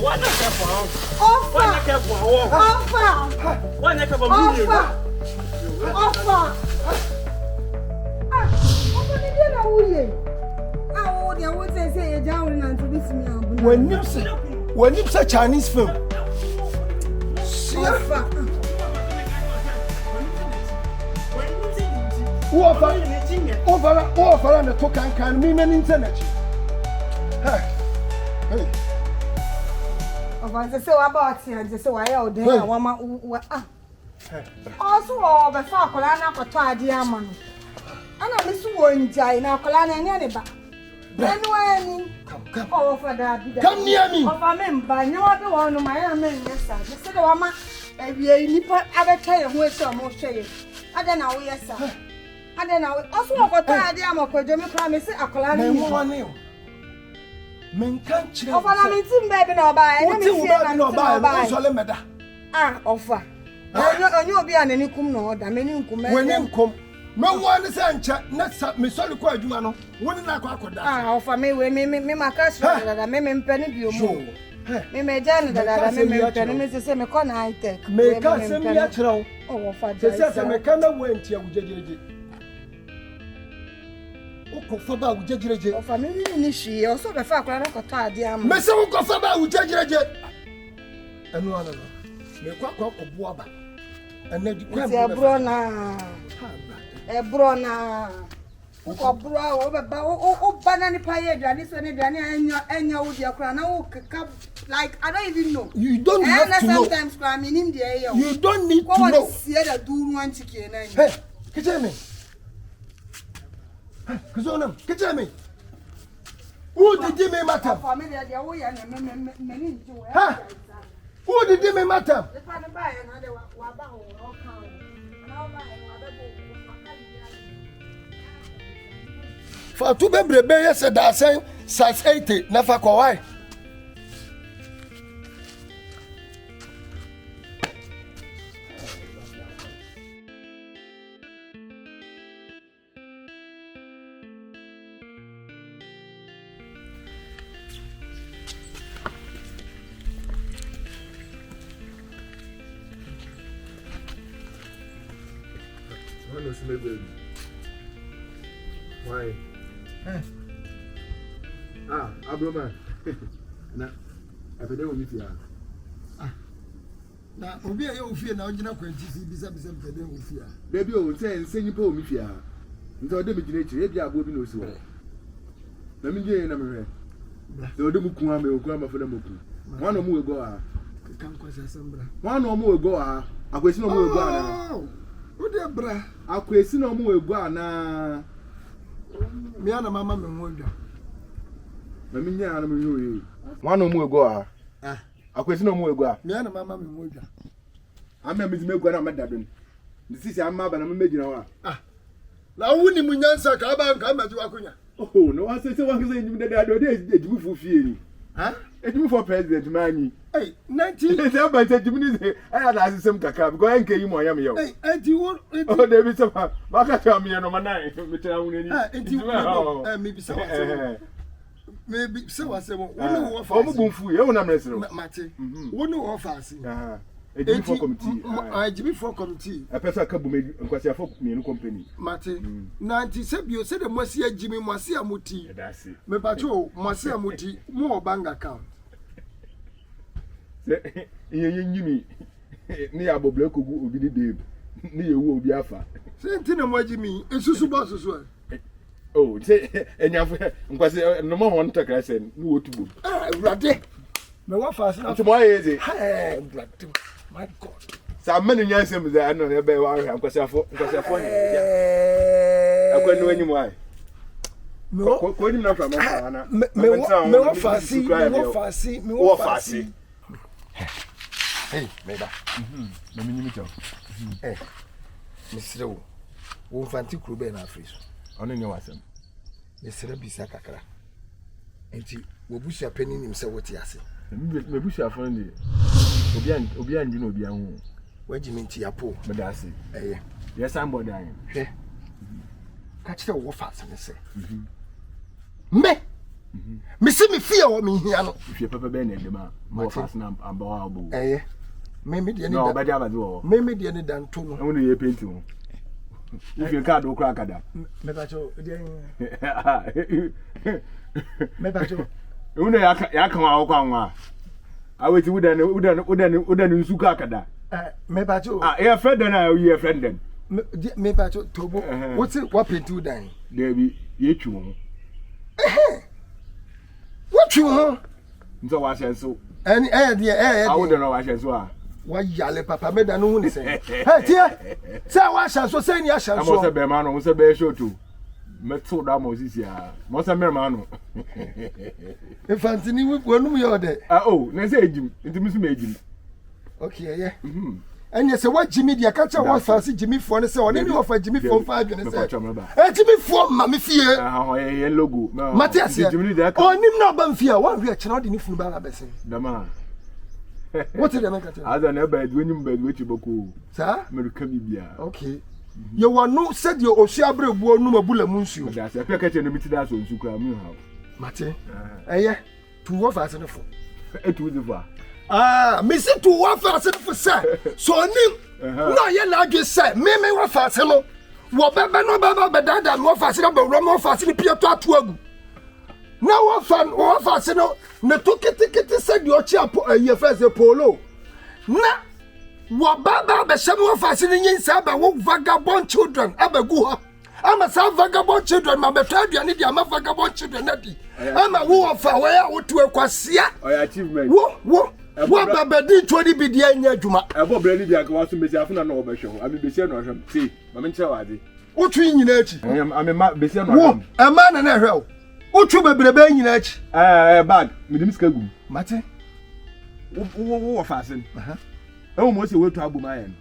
What na ke for? Offer. What na ke for? Offer. What na ke for? Offer. Offer. Ah, offer ni dia na wuye. Ah, oh, dia wo say e ja wo na nto bi simi abu. When you say Chinese film. Offer. Offer na to kan me men internet. Hey. Offer say wa ba oti and say wa ya o den wa ma ah. Also be fa akola na kwato ade ama no. Ana me su wo njai na akola na ne ba. Anyway, come. Oh, for that. Come near me. Of a member, you are the one of my men, yes, sir. Mr. Wama, you nip other tell who is some more shade. I don't know, yes, sir. I don't know. Also, I got tired, I'm a Jimmy promise, a colony. Men can't change. Of an amazing baby, no buy. No buy. Ah, offer. You'll be an any cum no, the many when you come. No one is answer. Next up, Miss Solid Quadumano. What did I call that? Ah, for me, me, my cash, that I may penny you more. Me, may Janet, that I may penny, Mrs. Semicon, I take. Make us send me natural. Oh, for says I can't wait here with JJ. Oh, for about JJ. Of a minute, she also the fact I got tired, dear. Miss Uncle with JJ. And one of them. Make what of Wabba. And then you can have Brona. Ebrona ko bro o banana pie aduane so ne aduane anya wo dia kra na wo like I don't even know. You don't have to know. Sometimes kra me nim dia ye. You don't need to know. See that do one chicken na. Hey, get me. Hey, kuzona, get me. Who did me matter? For me dia wo ya na me nju. Ha. Who did me matter? The father buy na de wa ba ho o kan. Na ba he wa be bo. For two baby said that saying size 80 never go why. Why? Ah, Abroma. Na, afede wo mi fia. Ah. Na obi aye wo fie na ogina kwantisi bisa mpede wo fie. Baby o say nsenyi pa wo mi fia. Nta ode mi gina echi, e bia abo bi na osi wo. Na mi je na me hwe. Na ode mu kun ama okun ama fada moku. Wan omu ego a. Kan kwasi asembra. Wan omu ego a. Akwesi na omu ego a na. O de bra. Akwesi na omu ego a na. Me ana mama me nwoda. Na mi nya na me hwe. Wan omu ego a. Ah. Akwesi na omu ego a. Me ana mama me nwoda. Ama mi ego na medadon. Ndisi ama ba na me megina wa. Ah. La wuni munyansa ka ba nka maji wakunya. Oh, no one says one is in the other day, you move for huh? It move for president, man. Hey, 19. I said, I had asked some cacao, go and get you more yummy. Hey, and you want oh, there is some Baka tell me no man, maybe so. Maybe so. I said, one for Bumfu, you want to Mate, one offer. A G4 committee. I G4 committee. A person couple made a for me in company. Mate, 90 you said the Monsieur Jimmy Marcia Muti. That's it. Me patrol, Marcia Muti, more bank account. You near Bobleko will be the day. Near will be afa. Same thing, what Jimmy, and Susu Boss as well. Oh, say, and you have no more one to say, no to book. Ah, Radde. Me what fast now? Tomorrow is it? Hey, my God. So many years I know I'm because I for I couldn't know anymore. Me Hey, meba. Me nimito. Eh. Mr. Wo fanti krube na Afriso. Ono nye wasem. Mr. Bisa kakra. Enti wo busia pani nim se wote ase. Me busia fon de. Obi anji na obi anhu. Wagimenti yapo. Me da ase. Eh. Yes somebody an. Hwe. Ka kire wo fa ase ne se. Me. Me see me fear o me hia no. If you papa ben dem a mo fast na amba abo. Me de ni no ba dia ba do. Me de ni dan to no. E won ye paint wo. If you card do kra kada. Me ba cho me ba cho. E won ya kan wa kwa nwa. Aweti udan nsu ka kada. Me ba cho. E friend na you friend dem. Me ba cho tobo. What paint you dan? There be ye twu ho. What you ho? Nso wa hye so. Any I wouldn't know wa hye so a. Wa yale papa me da no hu ni say. Hey tie. Say wa hye so say ni hye so. Mo say be ma no, mo say be show to. Me to da mo sisi a. Mo say me ma no. Infantini wonu yo de. Oh, na say ejim. Nti mi so me ejim. Okay, yeah. And say what Jimmy dia catch what fancy Jimmy for ne say one ni offer Jimmy for 5 you say. Jimmy for ma me fie. Ye logo. Matias. Oh nim na ba mfie one we kire odi ni funu ba besen. Dama. What did I catch? As an ebe wenyum bed we chiboko. Sir? America bibia. Okay. You want no said your osia brebu no mabula munsu. That's a peke no miti da so nsu kra mu ha. Mate. Eh to what fast no for. Etu de for. Me see to what fast no for sir. So nim. No ye na adwe say me what fast no. Wo bebe no baba bedada mo fast no be mo fast ni pieto atu agu. Na wo fast no ne to kete said your chapo ye first polo. Na wo baba be shem wo fast ni nyin ba wo vagabond children abagu ha. Ama sa vagabond children ma beto aduane dia ma vagabond children na di. Ama wo fa wo ya wo tu ekwasia. Oya achievement. Wo baba di 20 bi dia nya adwuma. Ebo bre ni dia ka waso mesi afuna na wo be hwe ho. Ami be sie no hwem. See, ma me nche wade. Wo tu nyina achi. Ami ma be sie no hwem. Wo ema na na hwe o. Wo tu bebrebe nyina achi. Bag, me dim ska gum. Mate. Wo fasen. Ewo mo se we tu abu ma yen.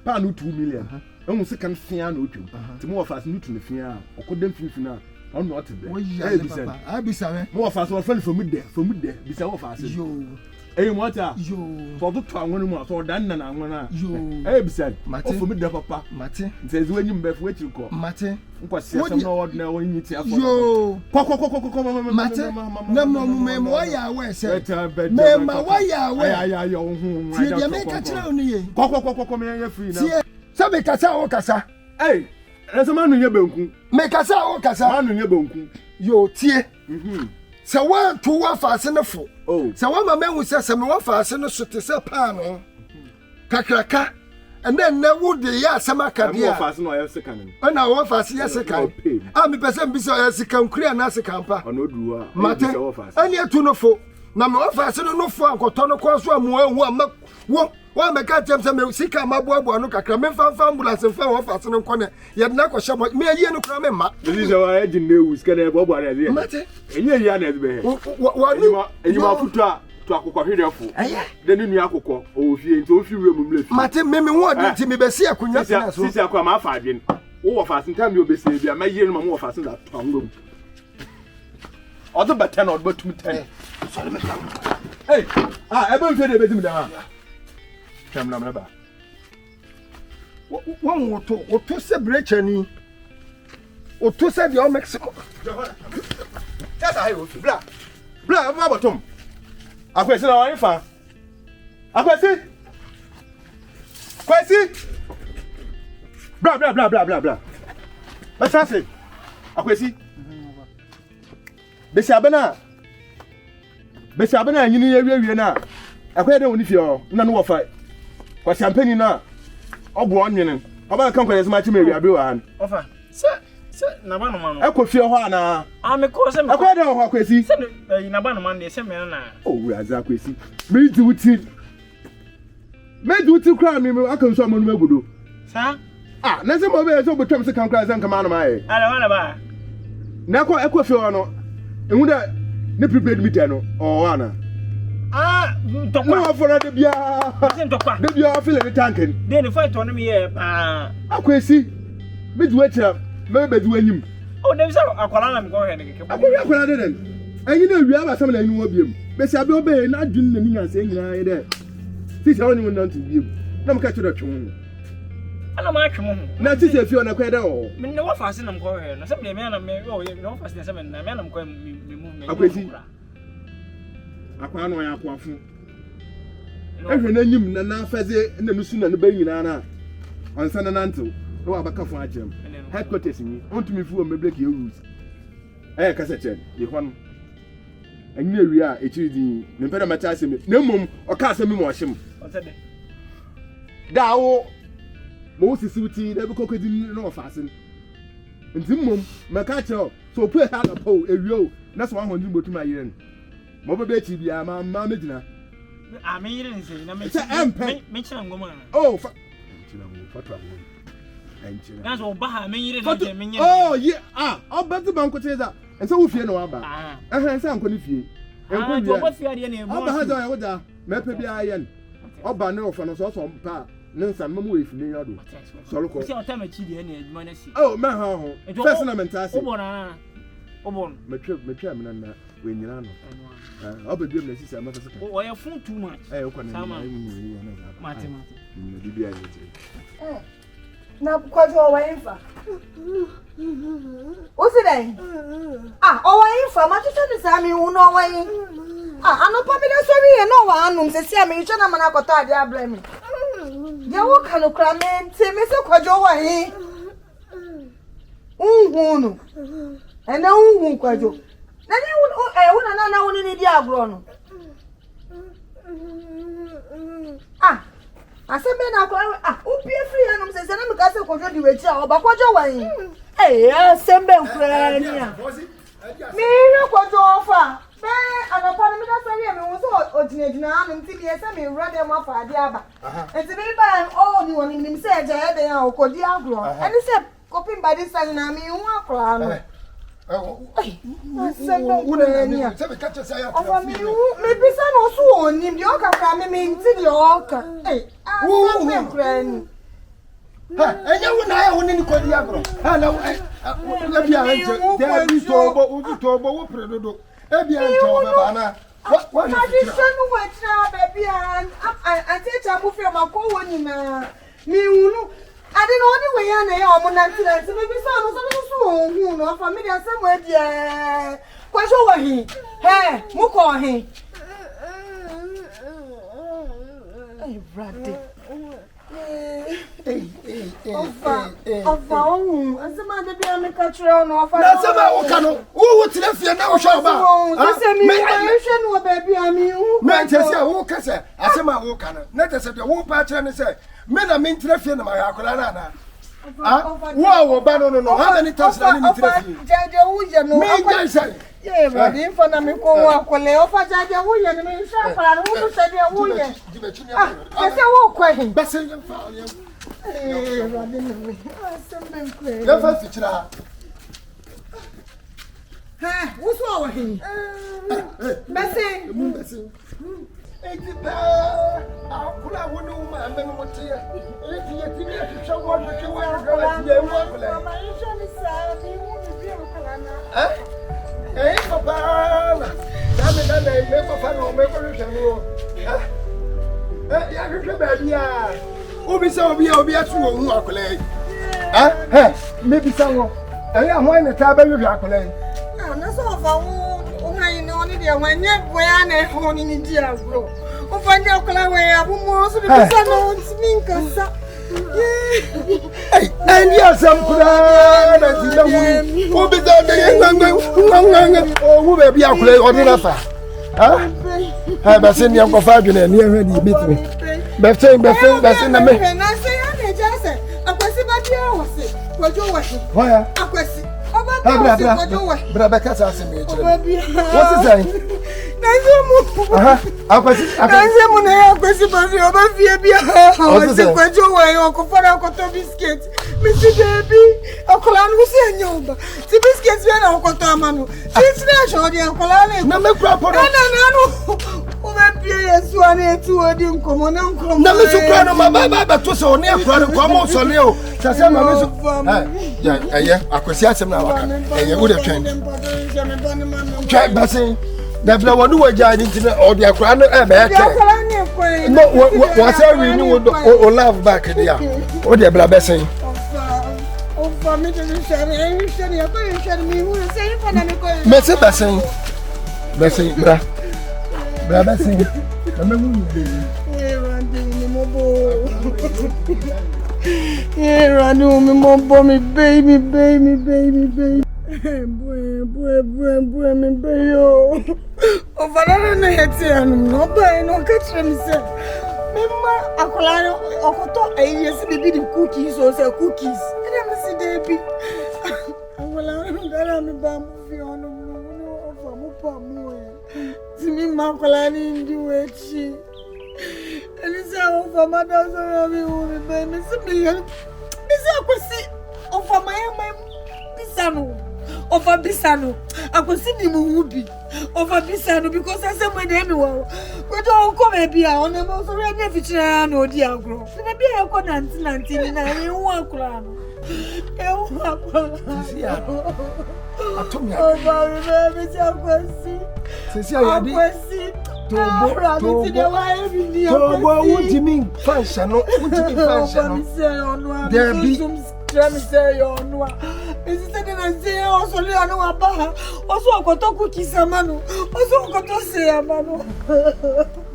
Pa no 2 million. Ewo se kan fia na otu. Ti mo fasen no tu ne fia. Okodem finfina. On not there. Wo ya papa. Abisa me. Mo fasen wo friend from there. Bisa wo fasen. Yo. Mota. Yo. So do to anwonu mu so dan na anwona. Yo. Bisa. O from there papa. Mate. Nse zi wenyim bef we chiko. Mate. Nkwasi asem na word na won yiti afọ. Yo. Ko. Mate. Na mo wa ya we se. Me ma wa ya we. Ya yo hu. Ti dia me ka kira oni ye. Ko me ya free na. Se be kasa o kasa. Ese manu nye banku. Me kasa o kasa. Manu nye banku. Yo tie. Se wa to wa faase ne fo. Se wa ma menwu se me wa faase no so te se pa no. Kakraka. And then na wo de ya asema ka dia. Wa faase no ya seka ne. Na wa faase ya seka. Me pese mbisa ya seka nkuri na seka mpa. Ono duru a. Mate. Ani etu no fo. Na me wa faase no fo ankoto no kwa so amu ehu ama wo wa me ka tem se me sika maboabo no kakra me fa ambulance fa wa faase no nkone ye na ko hye me ye no kra me ma. This is our engine news sika na boabo ara ye. Mate. Enye ya na be. Wa ni ma futu a to akokọ hwedefo. De ni nua akokọ o fie nti o fi wura mu mlefi. Mate me wo de nti me be se akunya tena so. Sisi akwa ma fa adwen. Wo wo faase ntam bi obese bia ma ye no ma wo faase da to angom. Odo beten odo batum 10. Sorry me come. Hey, ebe mfe de betim da. Kam na ba. Won woto se brechani. Woto se de o Mexico. Yes I go. Bla ma bottom. Akwesi na wan fa. Akwesi. Bla. Let's say. Akwesi. Besi abena nyini ye wie na. Akwede de woni fie o. Na no wo fa. Kwa champagne na. Obo onwene. Oba kan kwa yesma chime wi abi wa han. Ofa. Se na ba no ma no. Ekọ fie ho ana. Me ko se me. Akwede ho Akwesi. Se na ba no ma de se me na. Oh, we aza Akwesi. Me di wuti kra me aka nso amanu magudo. Sa? Na se mo be so botwam se kan kra se nkama no ma ye. Ala wana ba. Na ekọ fie ho no. Ehu da ne prepared meter no. Oh ana. Tokwa. No for the bia. Se tokwa. De bia feel the tanken. De ne fight on me ye Akwesi. Me du akira. Me be du anyim. Oh, dem say akwala na me go he ne keke. Akwala de den. Anyi na wi aba sam na anyi wo biem. Be se abe obe na adwun na ninya se nyina ye de. Sisi awoni won nantu biem. Na me ka kira twon. ana ma atwe mo ho na ti se fi ona kwa da o me ne wa fase nam ko he no se me na me o ye no fase se me na me nam ko me mu me akwesi akwa no ya akwafu ehwe na nyim na na faze na musu na ne ba nyina na ansa na nanto no wa baka fo ajem headquarters ni ontumi fu o mebrek ye rules kasa chen ye hwan anyi ewi a echiri din me peda mata asemi na mom o ka asemi mo ohim o se de dawo mo sisiwti da be kokodi no fase nti mom maka che so pu ha na po ewi o na so ahon ni botum ayire mo be chi bia ma megina a me yire nse na me chira ngoma oh chira ngoma fatwa ngoma na so ba ha me yire na je me nye oh yeah obeti banko teza ense wo fie no aba ense anko ni fie enko bia ba fie ade na e mo aba ha da yoda mepe bia ayen oba ne ofo no so mpa ne nsan mo we fie ne yodo soro ko se o ta ma chi de na aduma na si oh ma ha ho first na mentasi obon metwa me na we nyina no oba diem na sisi amaka saka o ya fun too much ko na ni na mate ni bibia ye na kwaje o wa infa o se dai o wa infa ma tete ni sa mi hu no wa yin anopa mi da so wi ye no wa anum se sia mi twa na mana kota ade abra mi ye wo kanu kra me nti mi se kwaje o wa yin no ene hu kwaje na ni na woni ni di agro no asembe na kwa upie free anum se na me ka se kwaje di wechi a oba kwaje wa yin asembe nkura ni a mi re kwaje ofa be anopa mi da sari mi wo so odinedina anum ti bi ese mi wura dem afa ade aba enti bi ba ni woni nim se eja ye de a okodi agro eni se kopin ba di san na mi hu akra no me bisa no so onim de oka fra me nti de oka me krani enye wo na ya woni ni kodi agro na bia anje de bi to bo wo predodo e bia anje o baba na wa na di sanu wa tra baby an teacher mu fi ma ko woni na mi hunu ade no ni we ya na ya omo na nti me bisa no so hu no fa me de asem adie kwaso wa hi mu ko hi brother Ofa asema de bia me ka kire no ofa na sema wo ka no wo tire fie na wo hwe ba me hwe no baby ami hu me ntese wo ka se asema wo ka no na tese de wo pa kire ne se me na me tire fie na ma akora na na wo ba no how many times na ni tire fie jaje wuje no me ngai sai badi fa na me ko wa kole ofa jaje wuje ni me sha para no wo se de wuje ese wo kwa hin bese yem fa yem badi no me asembe nkwe ya fa fikira wo so wa hin bese Ekipa akula wonu ma me no mote ya eti yeti ni atwa wo twetwe wo ya wo akula mama isha ni sa mi wu bi akula na papa na me papa no me ko hwe no ya hwe ba bia obi se obi atu wo hu akula me bi sa wo ya ho ne ta ba hwe akula na so fa wo ngai no ni dia wanye boya na ho ni dia bro o fanya kula we abu mo so bi sa no ntimi nkasa and yasam kula na ti da wu o bi da de ngangang o wu be bia akula o di na fa ba se ni anko fa adwene ni ehwe di bitimi be se na me na se ya na ja se akwasi ba dia wo se kwajo wo se hoya akwasi oba brother kasa asemi kire what is that Nanzemu na ya kwesi bafi oba fie bia se kwajo wa yo ko fara ko to biscuit misi baby akola no se enyoba ti biscuit bia na ko to amanu ti na sho di akola na me kura podo na no o be bia yesu ana etu odi nkomo na nkomo na me su kura no ba to se oni akura no ko mo so le o sase ma me su ya akwesi asem na waka wo de twen basin da bla wonu waja ni ntine o de akura no e be ke No, what's that we knew or love back there? Oh, dear, blah, Bessie. Oh, for me to share me, and you share me, who is saying for them. Messi Bessie. Bessie, bra. Bra Bessie. Here I do me more me baby. Boy, me baby. Oh, but I don't know how to no buy no catch himself. Remember, I could talk a year baby the cookies or say cookies. And I'm see baby. I will I'm a bamboo on no to me, Macolani do it. And it's all for my daughter. Miss Aquasi over my Pisano. Over Bisano, I could see him Ruby over Bisano because I said, my name, but don't come and be on the most already featuring or Diagro. Maybe I couldn't 19 and I won't cry. I told me, oh, baby, Aquasi. What do you mean function? What do you mean function? There be some say on one. Is it that I say also Leon Abaha? Also, got to cookies a man. Also, got to say a man.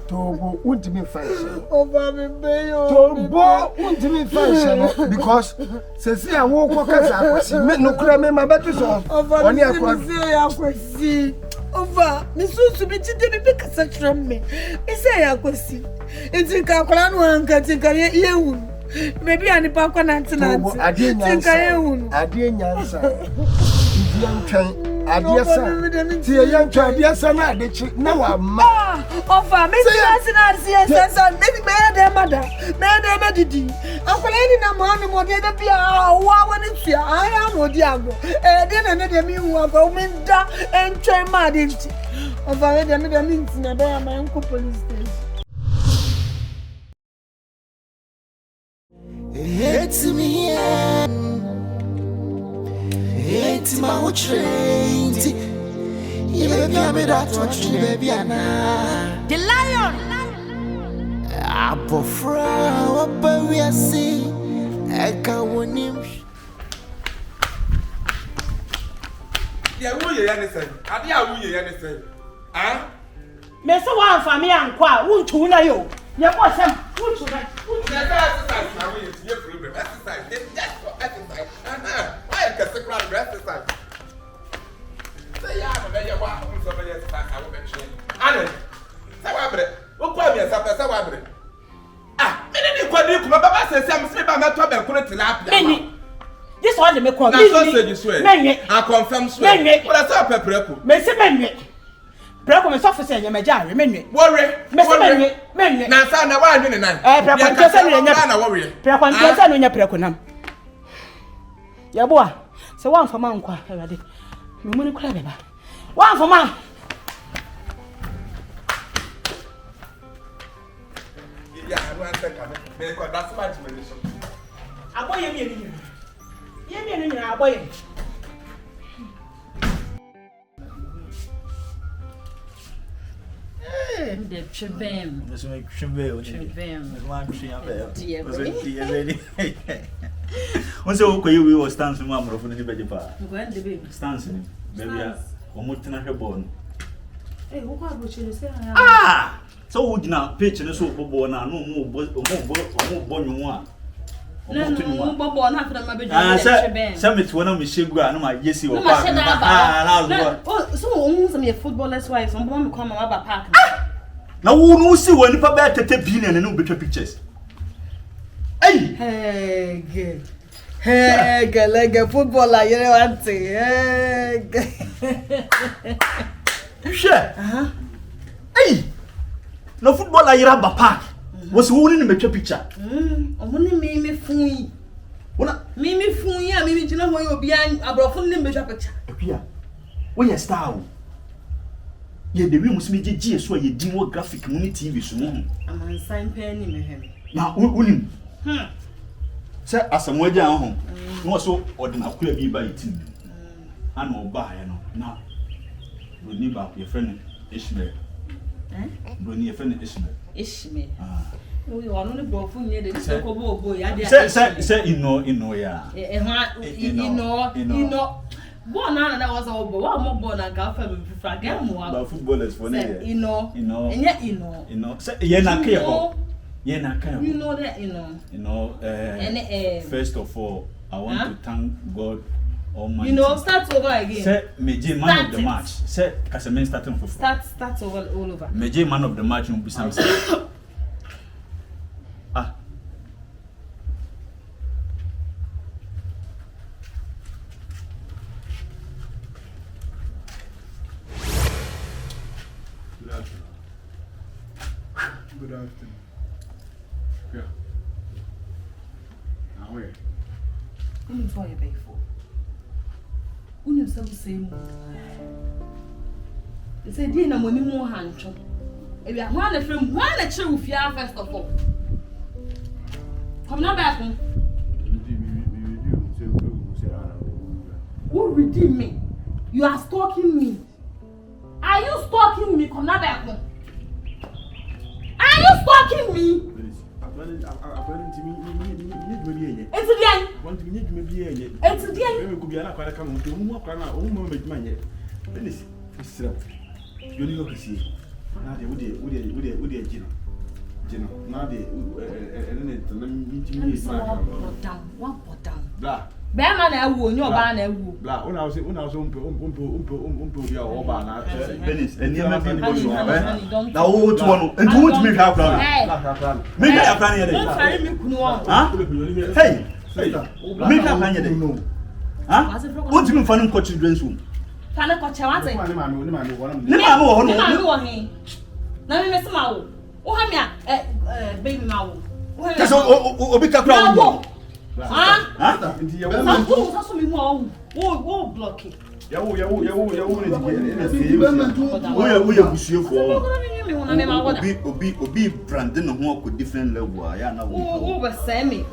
Tobo, what do you mean function? Oh, baby, Tobo, what do you mean function? Because since I walk as I no crime, my battery song. Over, say, over, Miss Subi didn't pick such from me. It's a Yakosi. It's a Kakulan cutting you. Maybe I'm the Pakan Antonio. I didn't answer. I dear son, dear young child, dear son, I did no one. Over, Miss yes, maybe my mother, Madame Didi. Uncle Lady Namon, what did appear? Wow, it's here. I am Odiago. And then another me who are going down and try mad into. Over the means in a bear, my uncle police station. It's me, it's my train. You baby, that watching baby, the lion. Abofra, what we are seeing, I can't win him. Yeah, who you anything? I did you anything? Huh? Me so one for me and kwa, won't you know you? You want some? Won't you know? Exercise, I mean, it's your problem. Exercise, that's for exercise. I can secret exercise. Say, yeah, but you want to somebody exercise, I will mention. Anne, say what, what call me a supper, say what? Ah, many quite my papa says, I'm sleeping on my top and couldn't laugh. This one the me call. I confirm swear. What I saw pepper. Me say me. Brako me sofo say nyama jare menwe. Worry. Me say menwe. Na sa na wa nwene nan. Brako nte say no nya na worry. Brako nte say no nya brako nam. Yeboah, say wan for man kwa awade. Me mu ni kura beba. Wan for man. Yeah, I want to come. Me ko that's much me so. Aboye mi ni. Ye mi ni na aboye. The Chibim. This make Chibim. Once you will stand some more from the baby. Stands in baby. Omutina her born. Hey, who are you say? Ah! So would now pitch and so born now no more born you want. No, Bobo, not for my baby. Some it's one of Michelle and my Jessie or so some footballers' wives, some woman come about park. Now, who knows see when you better take billion and no better pictures? Hey, like a footballer, you know what I'm saying? Sure. Hey, no footballer, you're at park. Was holding in the picture. Only me fui. Me fui, I mean, you know where you'll be a broken limb picture. Where you star? Yeah, the room must be G, so you do what graphic community TV. I'm on sign penny. Now, who sir, as some way down home, no so ordinary could be by it. I know by now. We need back your friend Ishmael. Brony friend Ishmael. We are only broke for near the boy. Say you know ya. You know. Born that was all but one more born and got family for again more footballers for you know and yet you know say you na care you know that you know first of all I want to thank God Almighty. You know, start over again. Say Meje man of the match. Say Kasemen starting for start over all over. Meje man of the match will be something. Good afternoon. Yeah. Now where? Who for you pay for? Who some same? They say dear na money more hancho. If you want a film, one a chill with you first of all. Come now back. Who redeem me? You are stalking me. Are you stalking me? Come now back. Are you stalking me? It's the end. It's the end. Bear man, woo, your ban, and woo. Black, when I was your oba, Bernice, and you have been now who to one and who to make our plan. Make a plan. Hey, make a plan. Huh? What do you find in children's room? Pana coach, I want it. Now, Miss Mao. Oh, I'm baby Mao. That's all, big crowd. Huh? Oh, blocking. Obi Brandon who could different level. I know. Oh, but Sammy.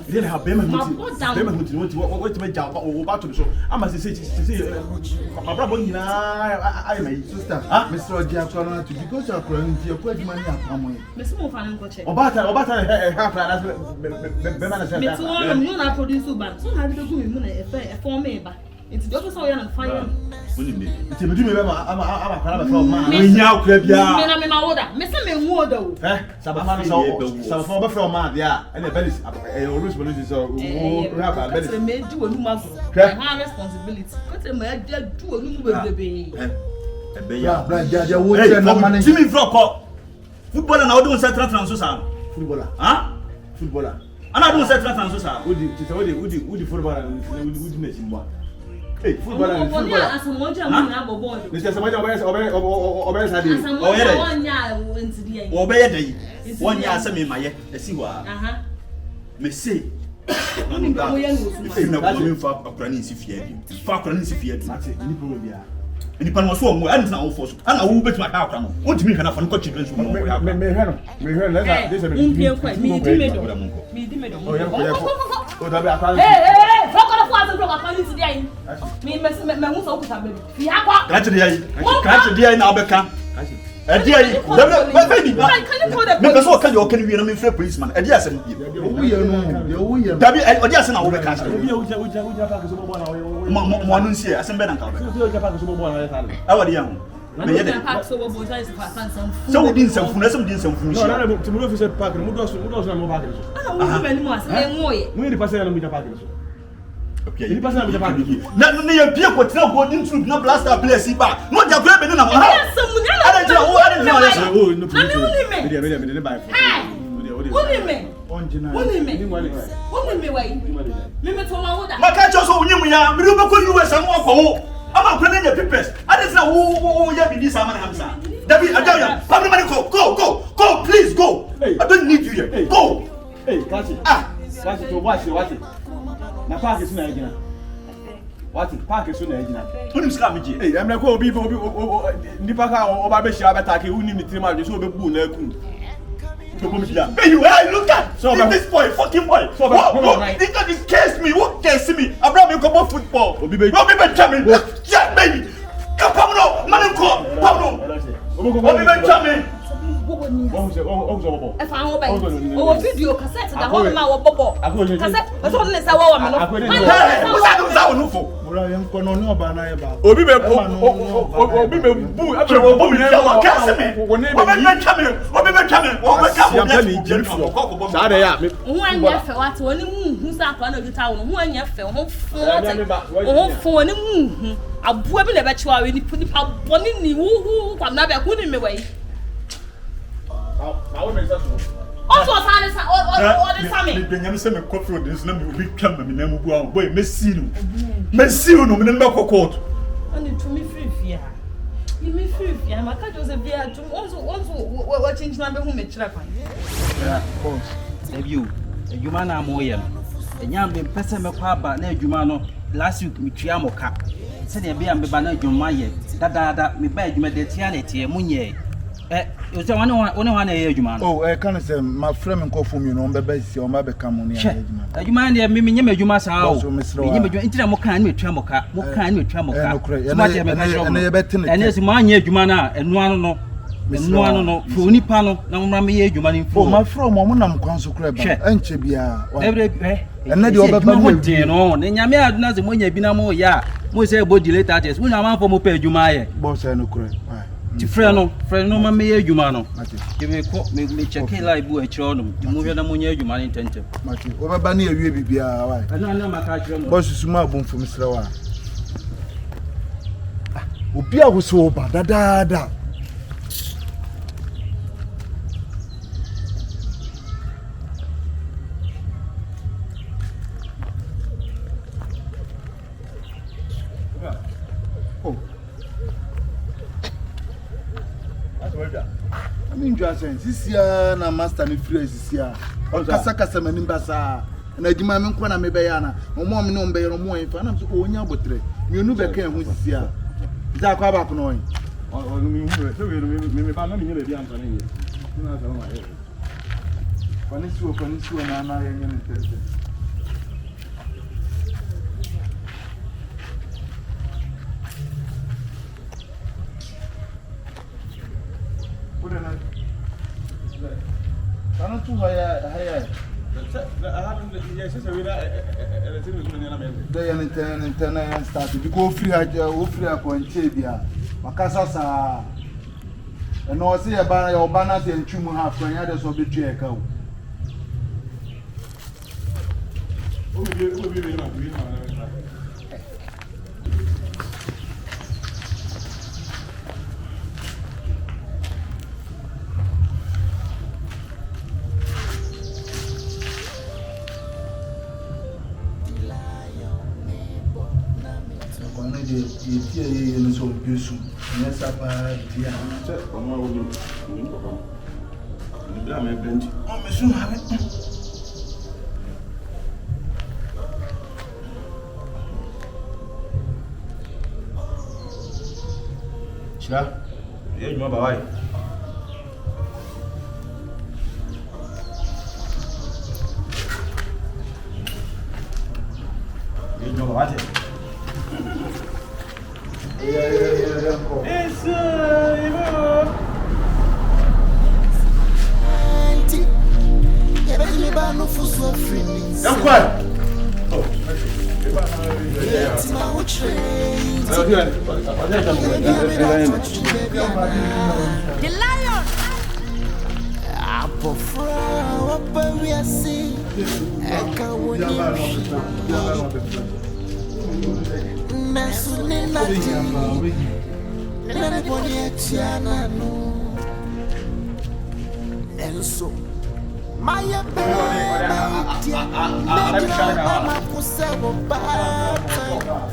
Then have them what to make job about to show. I must say, my brother, I may sister, Mr. Jackson, because you're crying, you're putting money up. Miss Mofan coach. About half you not produce so bad. So how do you do it for me? It's just so young and fire. It's a dream. I'm a crab from my now, Mr. Mewodo. Some former from man, yeah, and the belly always believes so. Made you a new responsibility. But a man did do a new baby. Jimmy Frog, football and I don't set transfer. Footballer, footballer. And I don't set transfer. Would the footballer would make him one? Hey, footballer. As a one young boy. Mr. Samantha Obey a day. 1 year, some in my year. See what? Me say. If you know what you for a Bernice if you fuck Bernice if you had any pan was one and now force. And I will bet my house. What do you mean? I found children's room. Policeman. So we didn't some food, some didn't some food. No, to move to park, we don't know about it. I don't know. We the person with the package. Okay, the person with the package. Now, near Pierre, what's now going to no blast our place. Not your grab in our house. I don't know. I'm planning your papers. I just know who you be this man Hamza. David, I tell you, come on, go, please go. Hey. I don't need you here. Hey. Go. Hey, Kwasi. Kwasi, to watch it. Na park is na agina. What? Park is na agina. Who nim scam me? Hey, I'm like obi nipa ka oba be shia beta ke uni mi trima de so be bu na ku. Hey, you look at so this boy, fucking boy. So he just curse me. Who curse me? Abraham, you come on football. Obi be jamming. Yeah, baby. Come on, man, come. Obi be jamming. If I over video cassette, the whole man will bubble. Cassette, that's all this hour. Also, the family. Benjamin said, "Me coffee with this. Let me be come. Me name go boy. Me see you. Me never court. And to me free fear. You me free fear. My cat was a beer. To also watching number who me trap. Yeah, of course. You man am moyem. Enyam be pese me kwa ba na adwuma no last week me tua moka. Se de be am be ba na adwuma ye. Dada me ba adwuma de tia na tie munye. You say one adwuma no. Oh, can say my friend nko for me no be si o ma be ka mo ni adwuma. Adwuma de me nyem adwuma saa o. Me nyem adwuma intina mo kan me tua moka. Mo kan me tua moka. Ene ye betene. Ene si mo anya adwuma na enu ano no fo nipa no na mo me ye adwuma ni fo. Oh, my friend mo nam kwan so kra ba. Enche bia. Ene de obeba mo din no. Ne nyame aduna se mo nya bi na mo ya. Mo say body later test. Mo nya man fo mo pa adwuma ye. Boss eno kra. Ti friend no ma me adwuma no. Ti me ko me check live bu a kiro no. Ti mo hwe na mo nya adwuma ni tentem. Mati, obeba na ewie bibia why? Ana maka kiro no. Boss suma abunfo misra wa. Obi a wo so ba dada. Sisia na master ni free sisia. Kasa manimba sa. Na adwuma me nkwa na me be ya na. Mo me no be yero mo en fa na so onya abotre. Me nu be kan hu sisia. Za kwa ba ko no yin. Me ba na me nyebe bi anfa na ye. Na sa ma ye. Fani suo na ye nyene tete. Ano tu haya. They are internal start. We go free akwanche bia. Makasa sa. Eno se e ba ya oba na se ntwum ha afran ya de so betu e ka o. Ye so bisu nessa pa dia Como eu não dá me brinde. Oh, me suma. Chega. E aí, mama, vai. E aí, mama, vai. Isso, The lion. Apofra, what we are seeing. Eka woni. Nasune nati. Nene boni etiana no. Elso. Maya beba itia. Mama kusebo bata.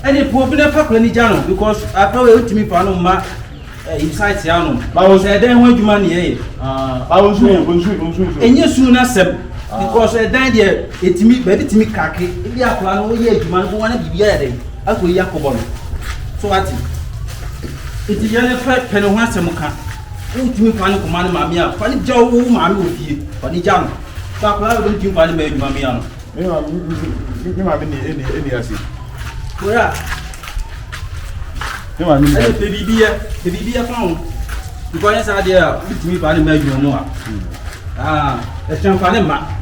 Any problem packle jano because I probably to me for no ma inside Yano. I was then when you money eh. I was and you soon as because I died there it me better to me kaki. If you are plan oh yeah you man want to be here as we yakobon. So what it is your first pen one semuka. Oh to me fan command mamma funny joe mammy with you funny jam. So I don't think funny made mamma. You might be any acid. Where? You might be a phone. Because I idea with me by the major more. A champagne map.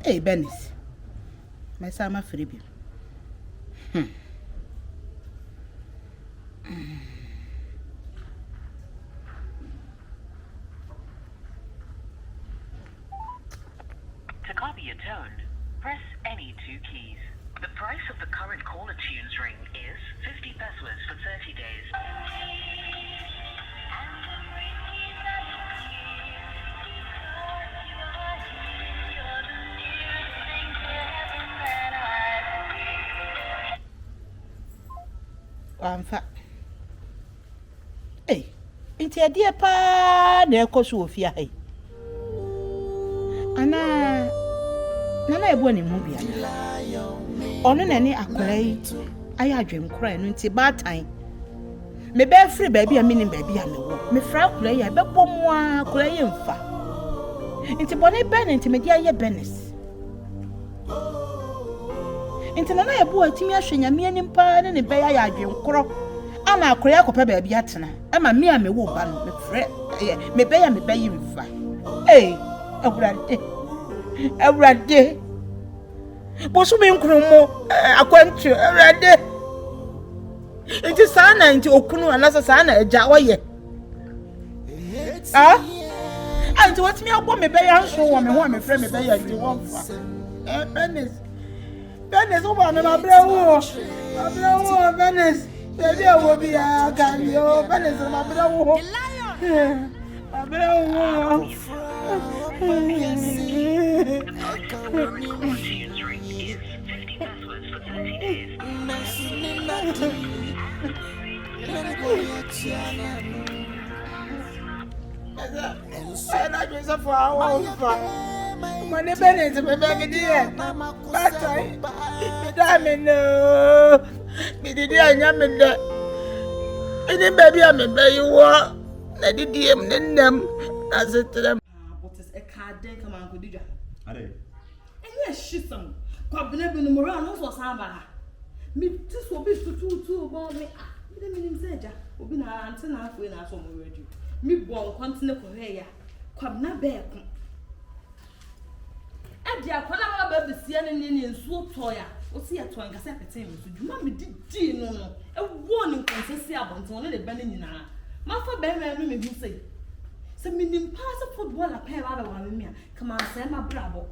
Hey, Bernice. My son, my freebie. To copy a tone, press any two keys. The price of the current caller tunes ring is 50 pesos for 30 days. Amfa. Hey, inti adie pa na ekoso ofia hai. Ana nana ebo ni mu bia. Ono na ni akorai ayi adwem kora no nti batan. Me be free baby a mini baby a me wo. Me fra akorai ya be bomo a akorai mfa. Inti bone ben inti me dia ye bernice. Inti nana ebo atimi ahwe nyame anim pa ne be ya adwem koro. Ama akorai akopa baby atena. Ama me a me wo ba no me frɛ me be yi mfa. Eh, Awurade. Bosu me nkrumo akwantu Awurade. Inti sana inti okunu anasa sana eja woye. Anti what me agbo me be ya nso wo me ho me frɛ me be ya di wo mfa. Bernice oba me mabra wo. Bernice. Baby wo bi ya kan yo. Bernice mabra wo. Mabra wo. The confrontations ring is 50 passwords for 30 days. I just for our money Bernice, my baby dear. But me did I am in the baby, I'm in the you are. I did them as it to them. Come on, could you? Are and yes, she's some. Cabinets in the Moran also Samba. Me, this will be two about me. The minimum said, will be now answer now when I saw my me born continue for her. Cabna bear. And the Aquana baby, the Indian so toya. Or see a twang a separate team. You want me did no. A warning consistency about only the bending in her. Mafia Bear, women who say. Se minim pass football a pair out of me. Come on, say my bravo.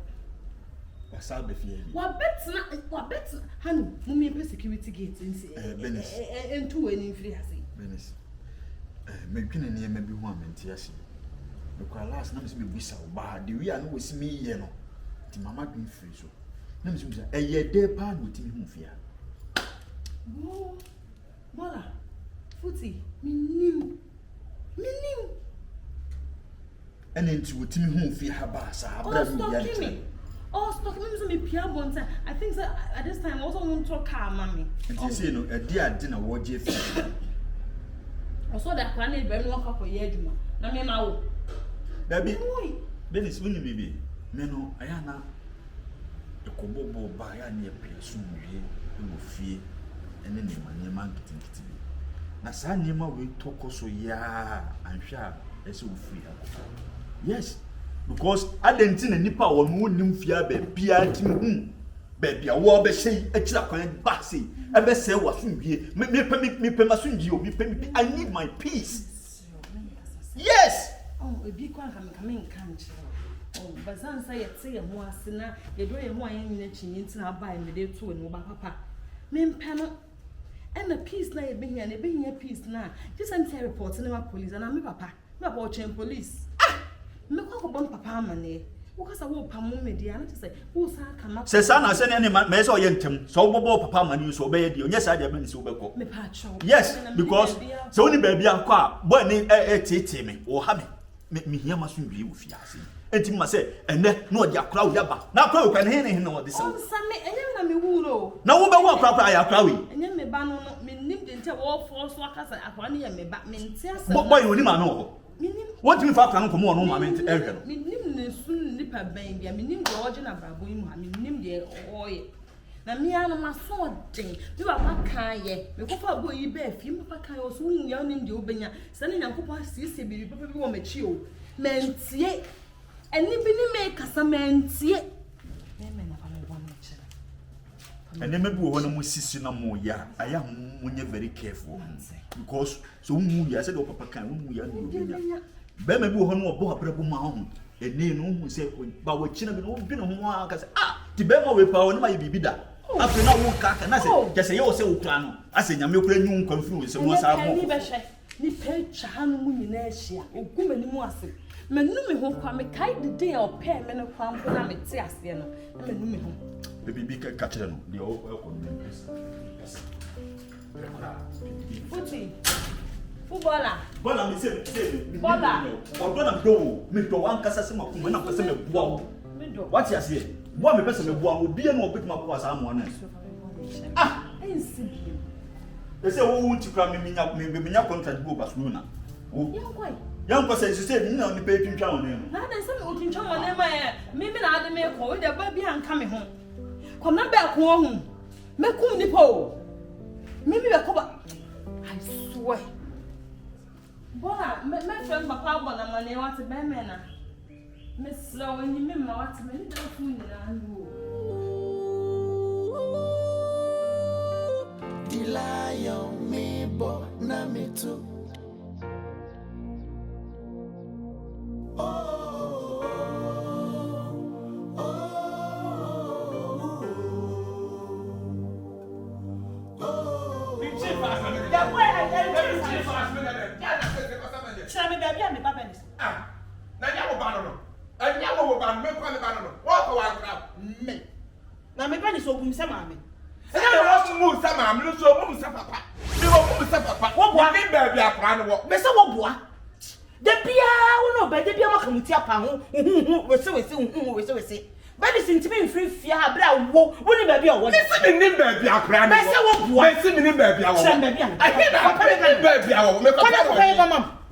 What's out the fear? What bets, honey, mummy security gates in Bernice. And two any free. Bernice. Maybe near maybe 1 minute, yes. Because last night we be so bad. The we are no with me, you know. The mamma been free so. Names a year day pan with me, fear. Oh, Mola, footy, minim. And into what me fear her bass. Oh, stop me, Pierre Bonta. I think that at this time I also want to car, mammy. And you say, no, a dear dinner, what you feel. I saw that I need very walk up for Yejuma. Now, me, my baby, Bernice, will you be? Meno, I am now a cobobo by a near soon, you will fear, and then your man getting it. Now, Sanima will talk also, yeah, I'm sure, as you free. Yes, because I didn't see any power moon fear baby, baby, I will be saying a chap and bassy. I best say what soon be me permission you, I need my peace. Yes. Oh, a big one coming, can't you? Oh, but some say it say a more sinner, you do a more in the chin into our buy me there too and over papa. Men panel and the peace now being and being a peace now. Just send a report to my police and I'm papa, not watching police. Me ko bon papa mane wo kasa wo pamu media na say wo sa kama se sa na se ne me so ye ntem so wo papa mane so be ye di onye sa de me so be ko me pa cho yes because so oni baby akọ a boy ni tete me wo ha me hia ma so nwie wo fi ase enti ma se ene na odi akra wo yaba na akra wo kwa ne na wo de se o sa me enye na me wuro na wo be wo akra ya akra we enye me ba no me nim de ntia wo force akasa akra ne ye me ba me ntia se boy oni ma no what do you fact no komo no moment ehwe no minim ne sun nipa ban bia minim de oje na brabo yi mu ha minim de oye na me ana ma so den me ba kan ye me ko fa bo yi ba fi me pa kan o so hu ya nim de obenya se ne nyankopon asise bi papa bi wo machi o mentie eni bi ni me kasa mentie me na fa me bo mentie and then maybe we want to move sisi na mo ya aya munye very careful because so mu ya said papa kan mu ya no obenya be maybe we want to obo abrabo ma ho eni no hu say ba wo china bi no bi no ho aka say ti be ma we pa woni ma ye bibi da afi na wo ka na say je say yo say wo kra no ase nyame kra nyu nkwan firi wo say mo sa mo ni pe cha hanu mu nyina ehia ogumani mu ase Menu me home, come kite the day or pair men of crown when I'm at Siasiano. Menu me home. The baby catch them, the old Footy. Footballer. Bola, me say, Bola. Or Bola do, me do one Cassasima when I'm person of wow. What you say? One person of wow will be an open my was someone. Ah, I see. They say, oh, won't you cry me up, maybe your contract go as Luna. Young person, you said, you know, the baby drown him. Now there's some looking to my name. Maybe I had to make call with the baby and coming home. Come not back home. Make home the pole. Maybe a cover. I swear. Bola, my friend, Papa, but I'm only want to be man. Miss Slow, and you remember what's many food and Dilayo me bo na me too. Na me pani so gum se ma me. E na wo mu sa ma me so mu sa papa. Me wo mu sa papa. Wo bo me ba bia akra no wo. Me se wo boa. De bia wo no ba de bia makamuti apa ho. Wese. Ba di sentiment free fia bra wo. Wo ni ba bia wo. Me se me ni ba bia akra no. Me se wo boa. Me se me ni ba bia wo. Tram ba bia. I hear na ba bia wo. Me ko pa.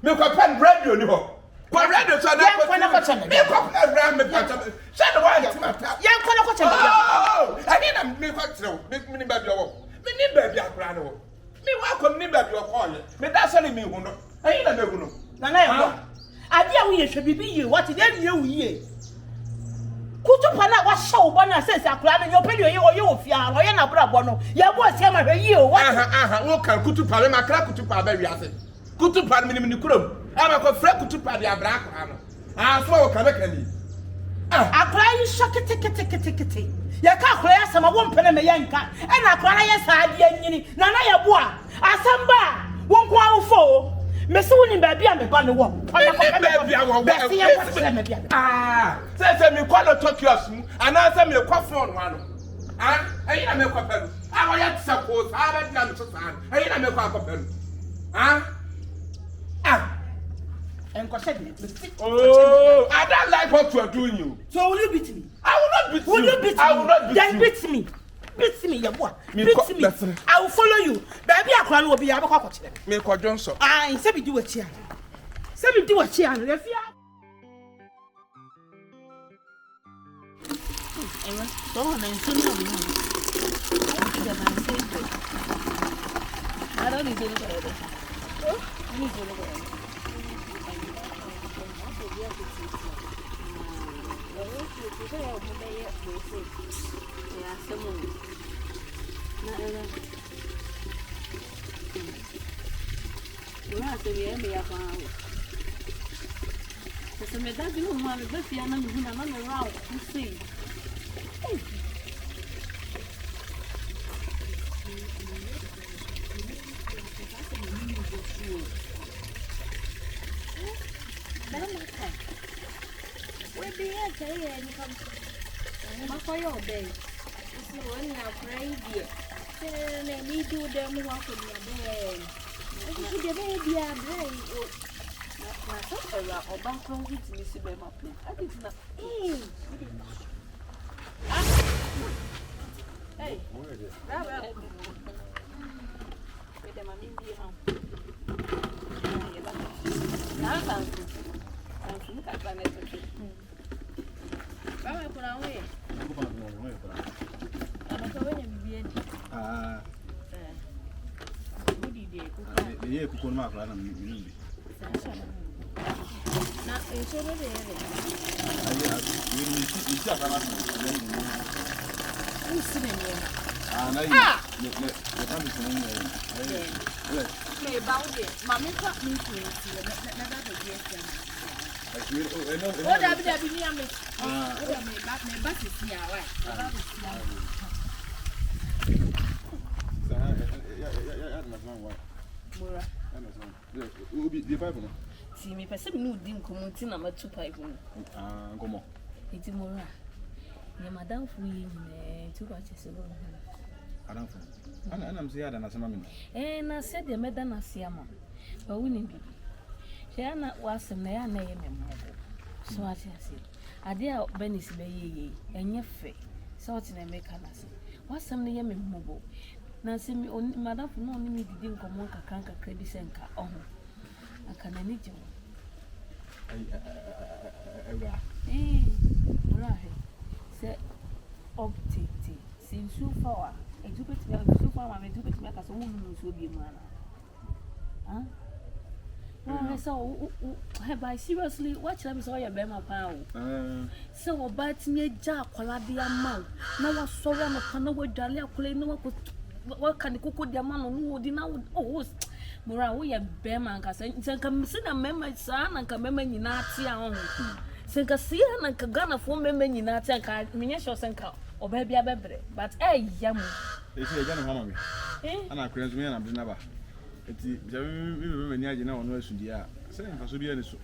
Me ko pa radio ni ho. Kwa radio so na ko. Me ko pa radio me pa. Shut one matter. Yan kono ko chama. Oh, I need am me ko tro. Me ni ba bia wo. Me ni ba bia akra no wo. Me wa ko ni ba bia ko ye. Me da so ni me hu no. Ayi na me hu no. Na na ye. Ade a wo ye hwe bibi ye. What dey ye wu ye. Kutu pana wa sha wo bana sense akra na yo pedi ye wo fia. Wo ye na bra bo no. Ye bo sia ma hwe ye o. Wo kan kutu pa me makra kutu pa ba wi ase. Kutu pa me ni kurom. Ama ko fra kutu pa de abra akra no. So wo kan ka ni. Akra yi shakete. Ya ka akra ya sama wo mpene me yanka. E na akra na ye sa ade anyini. Na na ye bo a. Asamba wo nko awofo. Me se woni ba bia me ba no wo. Ba bia wo. Say me kwalo Tokyo's mu. Ana say me kwa phone wa no. Ayi na me kwa pelu. Wo ya tsa ko sa ba dina me so sa. Ayi na me kwa pelu. Oh, I don't like what you are doing. You. So will you beat me? I will not beat you. Will you beat me? I will not beat then you. Beat me. Beat me, yeboah. Beat me. I will follow you. Baby, I can't will be able to watch them. Me call Johnson. I say me do a chair. Say me do a chair. If you I don't need to look at it. I need to look at it. ti me pese me no di nkomo ti na matu pipe no nkomo iti mora ye madam fu yi ne tu ba chese lo adam fu ana mse ya da na sama me na se de meda na sia ma ba wuni bi she ana wasem na ya na ye me mo so ati ase ade a bernice be ye enye fe so oti na make na se wasem na ye me mo na se mi madam fu no ni mi didi nkomo kakranka kredi senka oho aka na ni je right se optiti sin sufa edubet me sufa ma me edubet me ka so mu nu so bi mu ana well so have I seriously watch them so your be ma pa o so obat me ja akola de ama na wa soro no pa na wa dwale akola ni wa kan koko de ama no wo di na oh mura wo ye be ma nka se nka msi na mema sa na nka mema nyina ate a ho senka sia na nka Ghana fo mema nyina ate nka menye sho senka oba bia bebre but yam ese ya na mama me ana krenzo me na bina ba eti me ni aje na ono asudi a se nfa so bia ni so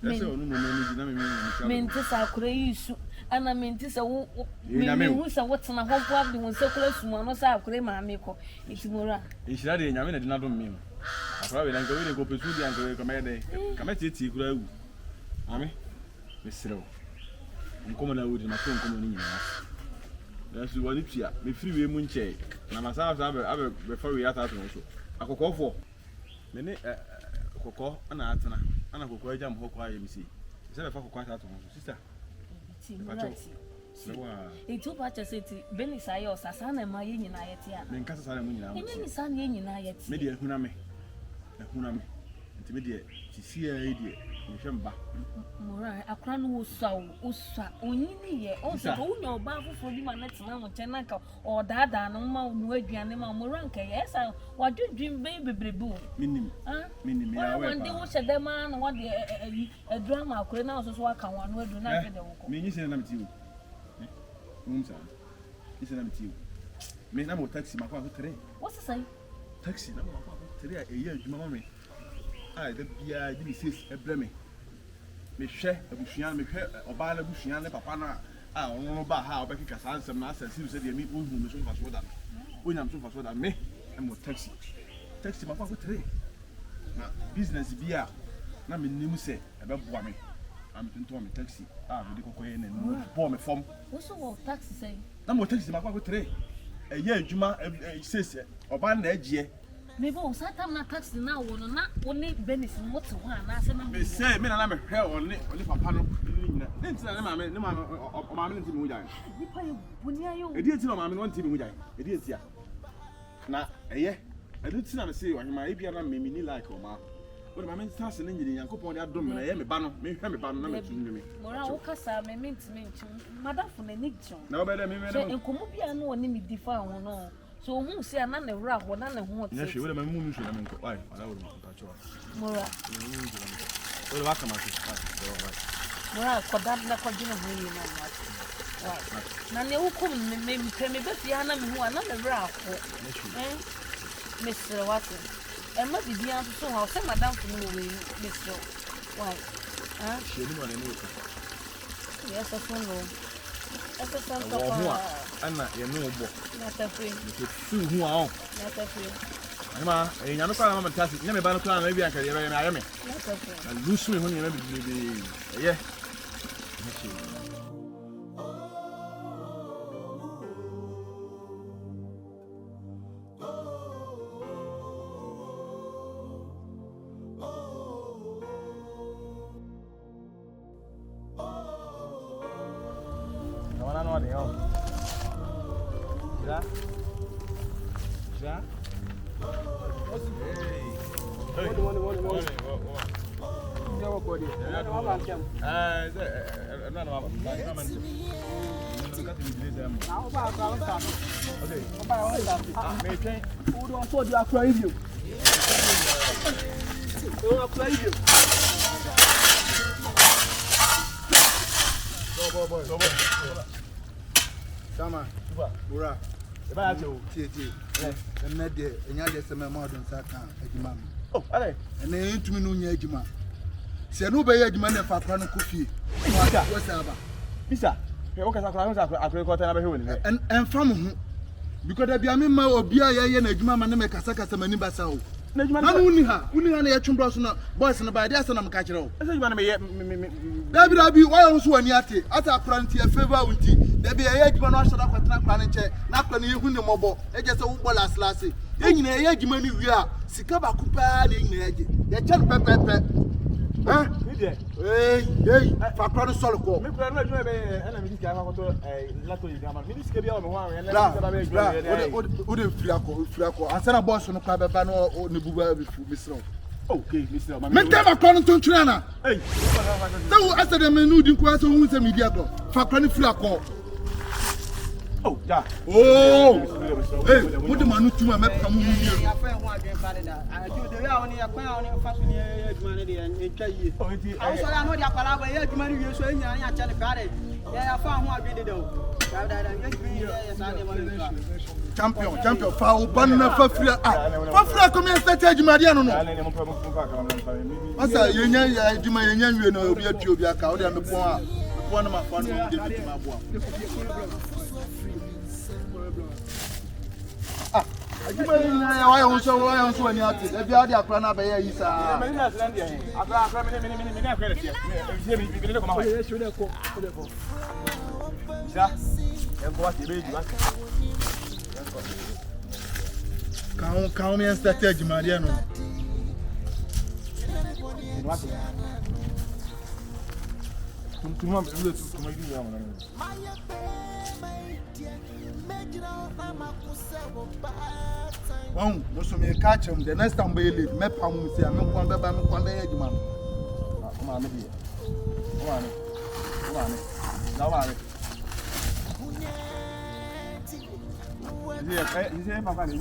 ese onu no mani di na me menti sa akura yisu ana menti sa wo me hu sa wotena ho bo abde hu se kura sumu no sa akura ma me ko eti mura ishira de nyame na di na do me akura be na nka we de ko pesu di anka we ka me de ka me titi kura awu ame me srew nkomo na wudi na ko nkomo ni nyina dasu wani tia me free we mu nche na masa abe before we ata to so akokofo me ne kokko ana atena ana kokko ajam ho kwa yemisi se be fa kokko ata to so sister itu pa cha seti bernice ayo sasa na ma ye nyina yeti ana me nka sasa na mu nyina ni sa na ye nyina yeti me de ehuna me nti me de tisia yi de nhwemba mura akra no uswa onyini ye o so unya oba foforo bi ma na tena no chena ka o dada no ma no aduane ma mura nka ye sa wadwedwin be bebrebu minim ya we pa wande wo hye dem na wade drama akure na so aka wan no adu na fede wo ko me nyi se na metiwo mumsa ise na metiwo me na mo taxi ma kwa tere what's say taxi na mo kwa tere a eya adwuma ma me ai da bia di mi sis ebre me hwe abusuan me hwe oba na abusuan ne papa na ono ba ha obekika sansem na asasi se de mi ohu me so fa so da onyam so fa so da me e mo taxi ma kwa tere na business bia na me nim se e be boa me am tunto me taxi me di kokoye na no bo me fom wo so taxi say na mo taxi ma kwa tere eya adwuma sese oba na agie me bo satam na taxi na wo no na woni bernice moto ho ana se na me say me na me hwe oni papa no nyina ntina ne maame o maame nti me hu jai ni pa ye buni ayo edi enti o maame no nti me hu jai edi enti a na eye edi tina me say ohima e bia na me ni like o ma o maame stars ne nyiri yankopon de adom na ye me ba no me hwe me ba no na me tu ndwe me mora wo kasa me minti madafo na ni jon na obede me enkomo bia no oni mi difa ho no so hu se ana na wura ho na ne ho ya hwe we mu mu hwe na me nko ai ala wo pa cho mora o wa kama se mora koda na kodino ho yi na na ne ukum me be fia na me ho ana na wura ho me sere wate e ma bibia so ho se madam fu no we me sere why she ni mo na ni wo yes so no essa santa ana ye no bo na tafi su hu a o na tafi ama e nyame kwa mama tasi nyame ba no kwa na bia ka ye na ayeme na tafi na lusu hu nyame bi ye Já? Sama, Ura. Eba ajo. Tie. Enne de enya de se me ma don sa kan adwuma. Oh, ale. Enne ntumi no nya adwuma. Se no be adwuma na fa kwa no kofi. What's aba? Bisa. He wo kasa kwa akure ko ta na be he woni. En fam ho. Because there be a me obi a ye na adwuma ma na me kasa mani basa o. Na adwuma na uni ha na ye twumbro so na boys na ba dey asa na me ka kire o. Esa adwuma na me ye Dabi why on so ani ate ata apranti e favor unti. Dabi ye adwuma no asada kwatena kwa ne nche na akwa ne yehu ne mobo. E je se wo ball aslase. E nyina ye adwuma ni wi a sika ba ku pa na nyina ye. Ye che pepepe. Huh? Hey, fa kwa solo ko. Me kwa no adwuma be na me dika fa ko lato yi gama. Me dika bia o me ho an na dika ba be adwuma. O de fira ko. Ansana boss no kwa beba no ne buba be fu misro. Okay, Mr. Me tell kwa no tontuna na. Hey. So asa de me nu di kwa so hu se media ko. Fa kwa ni fira ko. Oh, yeah. Oh. Hey, what the man tuma me pa mu ni. Ya fa ho adwen fa de da. Aju de ya woni ya kwa ya woni fa so ni adwuma ne de entwa yie. Oh, enti. Awo so ya no de akwala ba ya adwuma ne wie so enya ya cha ne fa de. Ya fa ho adwen de do. Da ya adwuma ya sa ne mo ne. Champion fa o ban na fa fira fa fira ko me start adwuma de no no. Asa yenya ya adwuma yenya wie no obi atu obi aka o de me pon a pon na ma fa no de bitima bo a adwuma ni ya wa yon so ani ate e bia de akra na be ya yi sa Me ni na sran de hen akra me akra de tie me ko ma ho ye de ko ja en ko ati be ju ati Quand me start adwuma de no tu mo be le tu mo di ya mo na Wow, most of me catch him. The next time we leave, me pam say, me kon be adwuma. Come on, me here. Come on. Now on. Is papa ni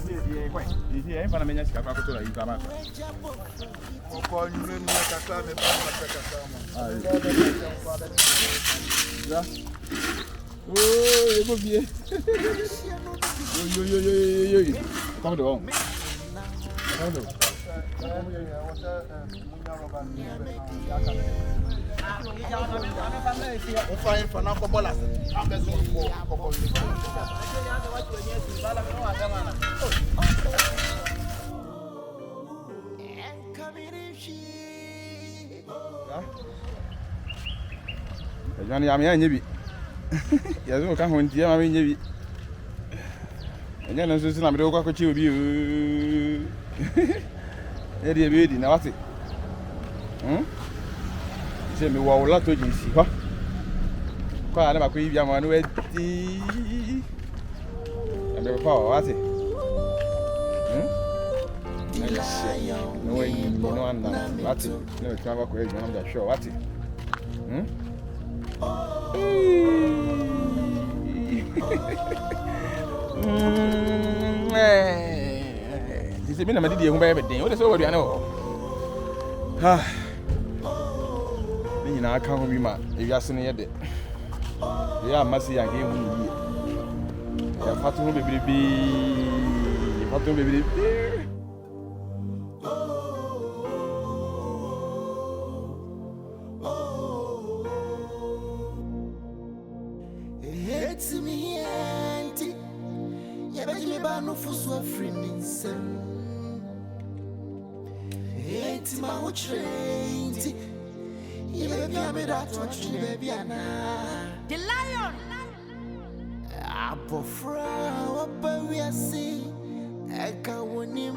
kwai. Is papa menya sika kwa kutola yi kama. Oko nyure ni akaka me pam akaka Ya. Oh, you go bien. Yo. Come on. Fine for now, bolas. Johnny, I'm here, Nibby. Yes, we can't want to hear me, Nibby. And then I'm just going to go to you. Eddie, baby, now what's it? Say me, what will I do? You see, huh? Quite a lot of young one with the. And the power, what's it? No way, no one, what's it? No, it's not crazy, I'm not sure, what's it? He said, "I'm a idiot. What is over there? Ah, you know, I can't remember. If you are sitting here, you are massy again. You are fat to baby. It's me, auntie. Yeah, but you are no for so friendly. It's my own train. You baby, I'm that watching baby. The lion. Abofra, what we are seeing. I can't win him.